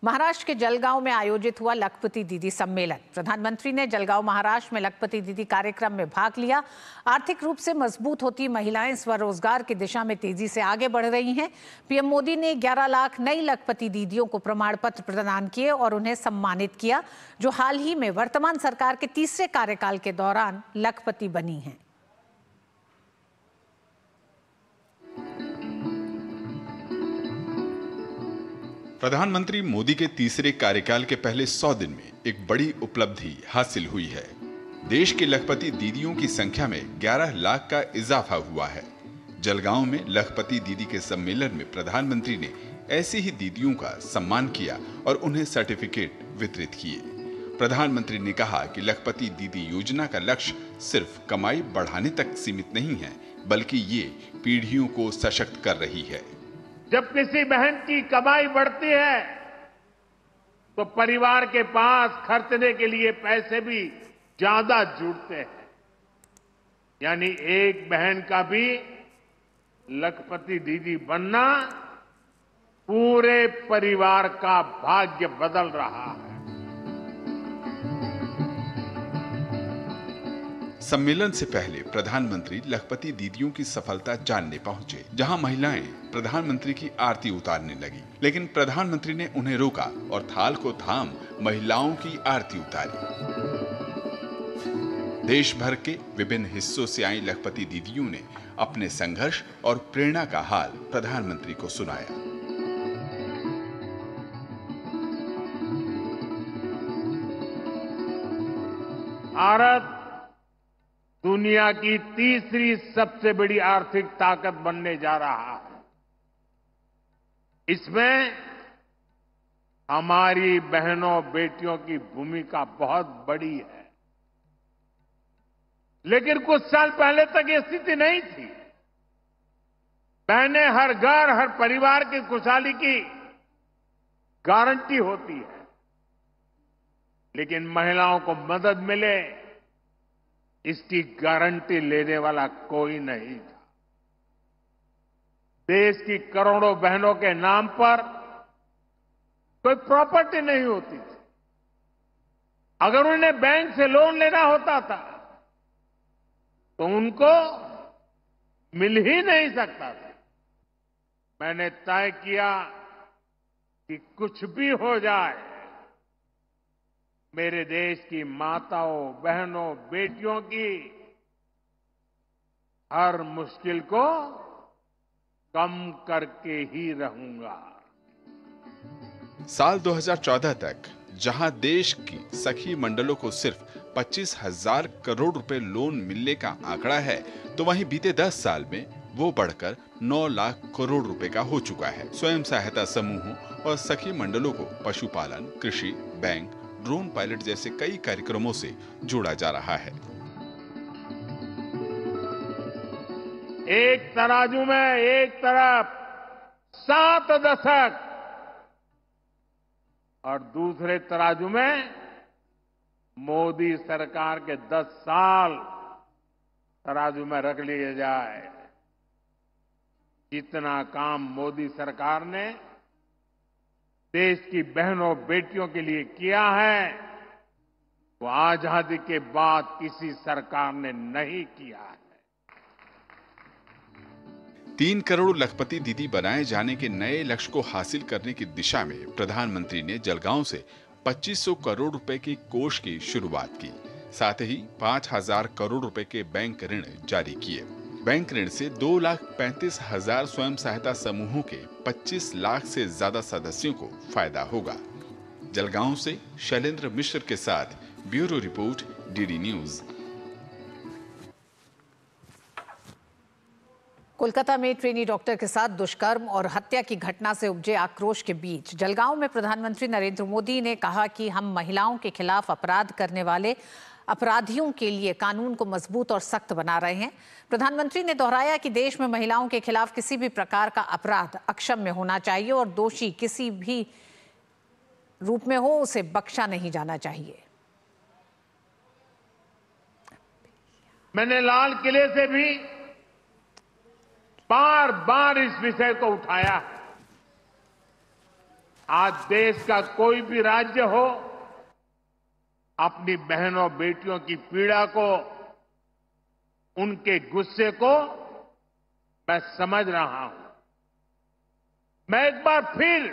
महाराष्ट्र के जलगांव में आयोजित हुआ लखपति दीदी सम्मेलन। प्रधानमंत्री ने जलगांव महाराष्ट्र में लखपति दीदी कार्यक्रम में भाग लिया। आर्थिक रूप से मजबूत होती महिलाएं स्वरोजगार की दिशा में तेजी से आगे बढ़ रही हैं। पीएम मोदी ने 11 लाख नई लखपति दीदियों को प्रमाण पत्र प्रदान किए और उन्हें सम्मानित किया, जो हाल ही में वर्तमान सरकार के तीसरे कार्यकाल के दौरान लखपति बनी हैं। प्रधानमंत्री मोदी के तीसरे कार्यकाल के पहले 100 दिन में एक बड़ी उपलब्धि हासिल हुई है। देश की लखपति दीदियों की संख्या में 11 लाख का इजाफा हुआ है। जलगांव में लखपति दीदी के सम्मेलन में प्रधानमंत्री ने ऐसी ही दीदियों का सम्मान किया और उन्हें सर्टिफिकेट वितरित किए। प्रधानमंत्री ने कहा कि लखपति दीदी योजना का लक्ष्य सिर्फ कमाई बढ़ाने तक सीमित नहीं है, बल्कि ये पीढ़ियों को सशक्त कर रही है। जब किसी बहन की कमाई बढ़ती है तो परिवार के पास खर्चने के लिए पैसे भी ज्यादा जुड़ते हैं। यानी एक बहन का भी लखपति दीदी बनना पूरे परिवार का भाग्य बदल रहा है। सम्मेलन से पहले प्रधानमंत्री लखपति दीदियों की सफलता जानने पहुंचे, जहां महिलाएं प्रधानमंत्री की आरती उतारने लगी, लेकिन प्रधानमंत्री ने उन्हें रोका और थाल को थाम महिलाओं की आरती उतारी। देश भर के विभिन्न हिस्सों से आई लखपति दीदियों ने अपने संघर्ष और प्रेरणा का हाल प्रधानमंत्री को सुनाया। भारत दुनिया की तीसरी सबसे बड़ी आर्थिक ताकत बनने जा रहा है। इसमें हमारी बहनों बेटियों की भूमिका बहुत बड़ी है। लेकिन कुछ साल पहले तक ये स्थिति नहीं थी। बहनें हर घर, हर परिवार की खुशहाली की गारंटी होती है, लेकिन महिलाओं को मदद मिले इसकी गारंटी लेने वाला कोई नहीं था। देश की करोड़ों बहनों के नाम पर कोई प्रॉपर्टी नहीं होती थी। अगर उन्हें बैंक से लोन लेना होता था तो उनको मिल ही नहीं सकता था। मैंने तय किया कि कुछ भी हो जाए, मेरे देश की माताओं, बहनों, बेटियों की हर मुश्किल को कम करके ही रहूंगा। साल 2014 तक जहां देश की सखी मंडलों को सिर्फ 25,000 करोड़ रुपए लोन मिलने का आंकड़ा है, तो वहीं बीते 10 साल में वो बढ़कर 9 लाख करोड़ रुपए का हो चुका है। स्वयं सहायता समूहों और सखी मंडलों को पशुपालन, कृषि, बैंक, ड्रोन पायलट जैसे कई कार्यक्रमों से जोड़ा जा रहा है। एक तराजू में एक तरफ 7 दशक और दूसरे तराजू में मोदी सरकार के 10 साल तराजू में रख लिए जाए। जितना काम मोदी सरकार ने देश की बहनों बेटियों के लिए किया है, वो आजादी के बाद किसी सरकार ने नहीं किया है। 3 करोड़ लखपति दीदी बनाए जाने के नए लक्ष्य को हासिल करने की दिशा में प्रधानमंत्री ने जलगांव से 2500 करोड़ रुपए की कोष की शुरुआत की। साथ ही 5,000 करोड़ रुपए के बैंक ऋण जारी किए। बैंक ऋण से 2,35,000 स्वयं सहायता समूहों के 25 लाख से ज्यादा सदस्यों को फायदा होगा। जलगांव से शैलेंद्र मिश्र के साथ bureau report, DD news. Kolkata में ट्रेनी डॉक्टर के साथ दुष्कर्म और हत्या की घटना से उपजे आक्रोश के बीच जलगांव में प्रधानमंत्री नरेंद्र मोदी ने कहा कि हम महिलाओं के खिलाफ अपराध करने वाले अपराधियों के लिए कानून को मजबूत और सख्त बना रहे हैं। प्रधानमंत्री ने दोहराया कि देश में महिलाओं के खिलाफ किसी भी प्रकार का अपराध अक्षम्य होना चाहिए और दोषी किसी भी रूप में हो उसे बख्शा नहीं जाना चाहिए। मैंने लाल किले से भी बार बार इस विषय को उठाया है। आज देश का कोई भी राज्य हो, अपनी बहनों बेटियों की पीड़ा को, उनके गुस्से को मैं समझ रहा हूं। मैं एक बार फिर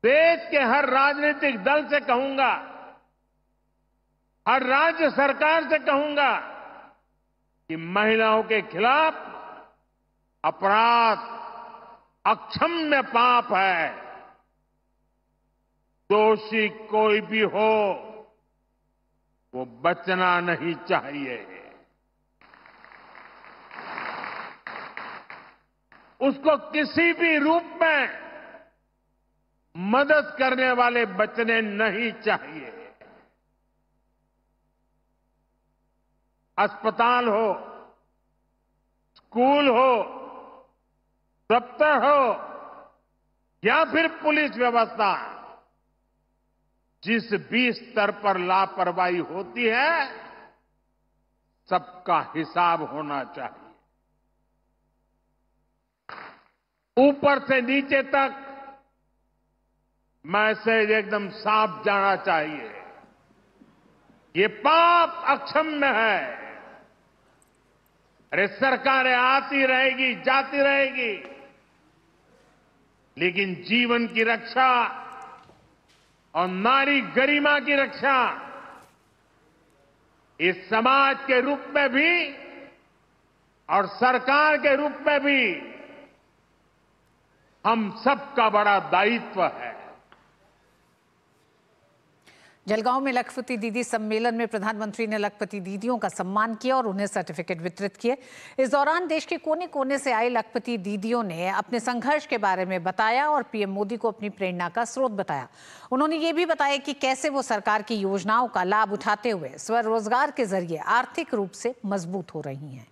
देश के हर राजनीतिक दल से कहूंगा, हर राज्य सरकार से कहूंगा कि महिलाओं के खिलाफ अपराध अक्षम्य पाप है। दोषी कोई भी हो, वो बचना नहीं चाहिए। उसको किसी भी रूप में मदद करने वाले बचने नहीं चाहिए। अस्पताल हो, स्कूल हो, दफ्तर हो या फिर पुलिस व्यवस्था, जिस भी स्तर पर लापरवाही होती है, सबका हिसाब होना चाहिए। ऊपर से नीचे तक मैसेज एकदम साफ जाना चाहिए। ये पाप अक्षम्य है। अरे सरकारें आती रहेगी, जाती रहेगी, लेकिन जीवन की रक्षा और नारी गरिमा की रक्षा इस समाज के रूप में भी और सरकार के रूप में भी हम सबका बड़ा दायित्व है। जलगांव में लखपति दीदी सम्मेलन में प्रधानमंत्री ने लखपति दीदियों का सम्मान किया और उन्हें सर्टिफिकेट वितरित किए। इस दौरान देश के कोने कोने से आए लखपति दीदियों ने अपने संघर्ष के बारे में बताया और पीएम मोदी को अपनी प्रेरणा का स्रोत बताया। उन्होंने ये भी बताया कि कैसे वो सरकार की योजनाओं का लाभ उठाते हुए स्वरोजगार के जरिए आर्थिक रूप से मजबूत हो रही हैं।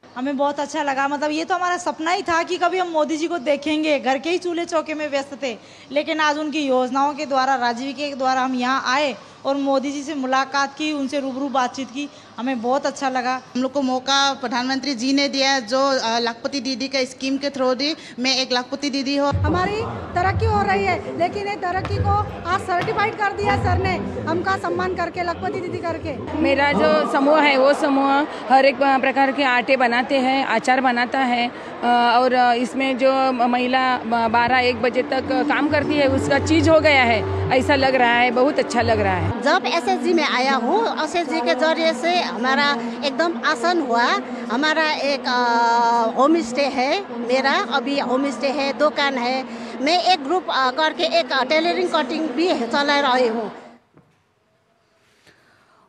हमें बहुत अच्छा लगा। मतलब ये तो हमारा सपना ही था कि कभी हम मोदी जी को देखेंगे। घर के ही चूल्हे चौके में व्यस्त थे, लेकिन आज उनकी योजनाओं के द्वारा, राजीव के द्वारा हम यहाँ आए और मोदी जी से मुलाकात की, उनसे रूबरू बातचीत की। हमें बहुत अच्छा लगा। हम लोग को मौका प्रधानमंत्री जी ने दिया, जो लखपति दीदी का स्कीम के थ्रू दी मैं एक लखपति दीदी हूँ। हमारी तरक्की हो रही है, लेकिन ये तरक्की को आज सर्टिफाइड कर दिया सर ने, हमका सम्मान करके, लखपति दीदी करके। मेरा जो समूह है वो समूह हर एक प्रकार के आटे बनाते हैं, अचार बनाता है और इसमें जो महिला 12-1 बजे तक काम करती है उसका चीज हो गया है, ऐसा लग रहा है। बहुत अच्छा लग रहा है। जब एसएसजी में आया हूँ, एसएसजी के जरिए से हमारा एकदम आसान हुआ। हमारा एक होम स्टे है, मेरा अभी होम स्टे है, दुकान है। मैं एक ग्रुप करके एक टेलरिंग कटिंग भी चला रही हूँ।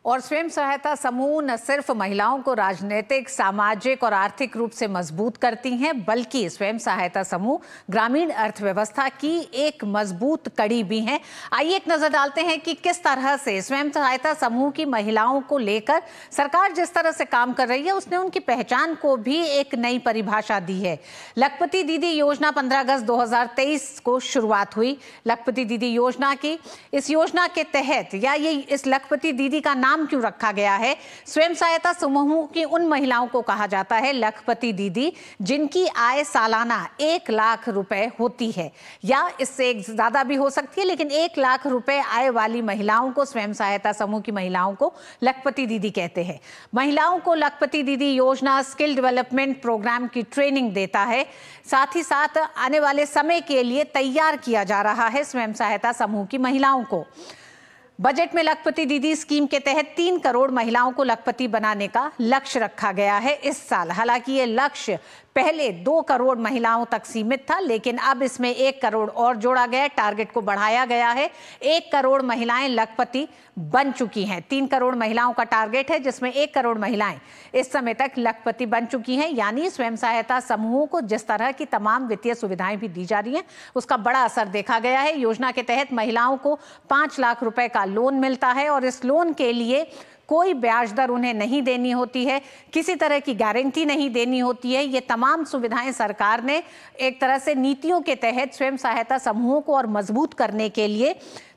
और स्वयं सहायता समूह न सिर्फ महिलाओं को राजनीतिक, सामाजिक और आर्थिक रूप से मजबूत करती हैं, बल्कि स्वयं सहायता समूह ग्रामीण अर्थव्यवस्था की एक मजबूत कड़ी भी हैं। आइए एक नजर डालते हैं कि किस तरह से स्वयं सहायता समूह की महिलाओं को लेकर सरकार जिस तरह से काम कर रही है, उसने उनकी पहचान को भी एक नई परिभाषा दी है। लखपति दीदी योजना 15 अगस्त 2023 को शुरुआत हुई। लखपति दीदी योजना की इस योजना के तहत, या ये इस लखपति दीदी का नाम क्यों रखा गया है? स्वयं सहायता समूहों की उन महिलाओं को कहा जाता है लखपति दीदी जिनकी आय सालाना 1 लाख रुपए होती है, या इससे एक ज्यादा भी हो सकती है, लेकिन 1 लाख रुपए आय वाली महिलाओं को, स्वयं सहायता समूह की महिलाओं को लखपति दीदी कहते हैं। महिलाओं को लखपति दीदी योजना स्किल डेवलपमेंट प्रोग्राम की ट्रेनिंग देता है। साथ ही साथ आने वाले समय के लिए तैयार किया जा रहा है स्वयं सहायता समूह की महिलाओं को। बजट में लखपति दीदी स्कीम के तहत 3 करोड़ महिलाओं को लखपति बनाने का लक्ष्य रखा गया है इस साल। हालांकि ये लक्ष्य पहले 2 करोड़ महिलाओं तक सीमित था, लेकिन अब इसमें 1 करोड़ और जोड़ा गया। टारगेट को बढ़ाया गया है। 1 करोड़ महिलाएं लखपति बन चुकी हैं। 3 करोड़ महिलाओं का टारगेट है, जिसमें 1 करोड़ महिलाएं इस समय तक लखपति बन चुकी हैं। यानी स्वयं सहायता समूहों को जिस तरह की तमाम वित्तीय सुविधाएं भी दी जा रही हैं, उसका बड़ा असर देखा गया है। योजना के तहत महिलाओं को 5 लाख रुपए का लोन मिलता है और इस लोन के लिए कोई ब्याज दर उन्हें नहीं देनी होती है, किसी तरह की गारंटी नहीं देनी होती है। ये तमाम सुविधाएं सरकार ने एक तरह से नीतियों के तहत स्वयं सहायता समूहों को और मजबूत करने के लिए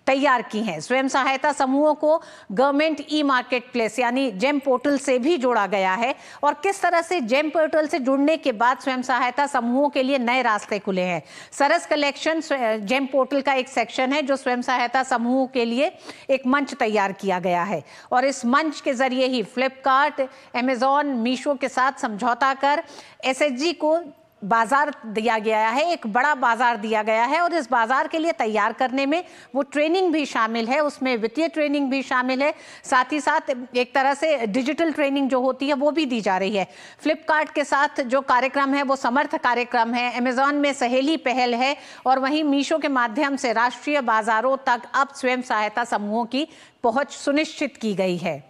तैयार की हैं। स्वयं सहायता समूहों को गवर्नमेंट ई मार्केट प्लेस यानी जेम पोर्टल से भी जोड़ा गया है और किस तरह से जेम पोर्टल से जुड़ने के बाद स्वयं सहायता समूहों के लिए नए रास्ते खुले हैं। सरस कलेक्शन जेम पोर्टल का एक सेक्शन है जो स्वयं सहायता समूहों के लिए एक मंच तैयार किया गया है और इस मंच के जरिए ही फ्लिपकार्ट, अमेजॉन, मीशो के साथ समझौता कर एसएचजी को बाजार दिया गया है, एक बड़ा बाजार दिया गया है और इस बाजार के लिए तैयार करने में वो ट्रेनिंग भी शामिल है, उसमें वित्तीय ट्रेनिंग भी शामिल है, साथ ही साथ एक तरह से डिजिटल ट्रेनिंग जो होती है वो भी दी जा रही है। फ्लिपकार्ट के साथ जो कार्यक्रम है वो समर्थ कार्यक्रम है, अमेजॉन में सहेली पहल है और वहीं मीशो के माध्यम से राष्ट्रीय बाजारों तक अब स्वयं सहायता समूहों की पहुंच सुनिश्चित की गई है।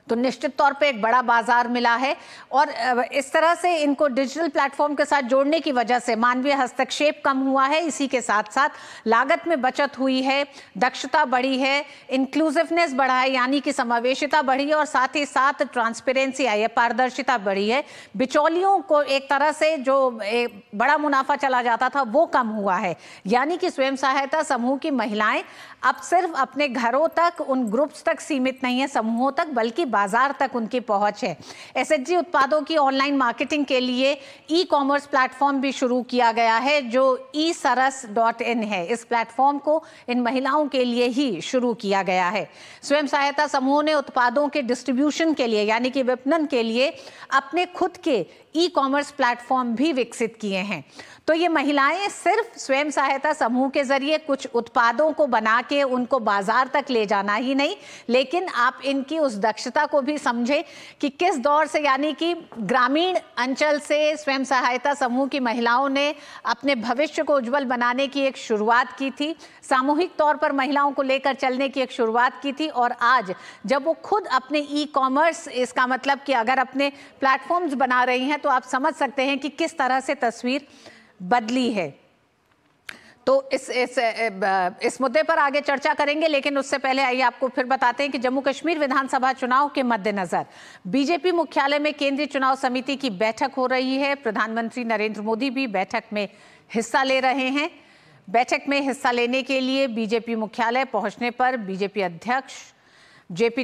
तो निश्चित तौर पे एक बड़ा बाजार मिला है और इस तरह से इनको डिजिटल प्लेटफॉर्म के साथ जोड़ने की वजह से मानवीय हस्तक्षेप कम हुआ है, इसी के साथ साथ लागत में बचत हुई है, दक्षता बढ़ी है, इंक्लूसिवनेस बढ़ा है यानी कि समावेशिता बढ़ी है और साथ ही साथ ट्रांसपेरेंसी आई है, पारदर्शिता बढ़ी है। बिचौलियों को एक तरह से जो एक बड़ा मुनाफा चला जाता था वो कम हुआ है, यानी कि स्वयं सहायता समूह की महिलाएं अब सिर्फ अपने घरों तक, उन ग्रुप्स तक सीमित नहीं है, समूहों तक, बल्कि बाजार तक उनकी पहुंच है। एसएचजी उत्पादों की ऑनलाइन मार्केटिंग के लिए ई कॉमर्स प्लेटफॉर्म भी शुरू किया गया है जो esaras.in है। इस प्लेटफॉर्म को इन महिलाओं के लिए ही शुरू किया गया है। स्वयं सहायता समूहों ने उत्पादों के डिस्ट्रीब्यूशन के लिए यानी कि विपणन के लिए अपने खुद के ई कॉमर्स प्लेटफॉर्म भी विकसित किए हैं। तो ये महिलाएं सिर्फ स्वयं सहायता समूह के जरिए कुछ उत्पादों को बना के उनको बाजार तक ले जाना ही नहीं, लेकिन आप इनकी उस दक्षता को भी समझें कि किस दौर से यानी कि ग्रामीण अंचल से स्वयं सहायता समूह की महिलाओं ने अपने भविष्य को उज्जवल बनाने की एक शुरुआत की थी, सामूहिक तौर पर महिलाओं को लेकर चलने की एक शुरुआत की थी और आज जब वो खुद अपने ई कॉमर्स, इसका मतलब कि अगर अपने प्लेटफॉर्म्स बना रही हैं तो आप समझ सकते हैं कि किस तरह से तस्वीर बदली है। तो इस मुद्दे पर आगे चर्चा करेंगे, लेकिन उससे पहले आइए आपको फिर बताते हैं कि जम्मू कश्मीर विधानसभा चुनाव के मद्देनजर बीजेपी मुख्यालय में केंद्रीय चुनाव समिति की बैठक हो रही है। प्रधानमंत्री नरेंद्र मोदी भी बैठक में हिस्सा ले रहे हैं। बैठक में हिस्सा लेने के लिए बीजेपी मुख्यालय पहुंचने पर बीजेपी अध्यक्ष जेपी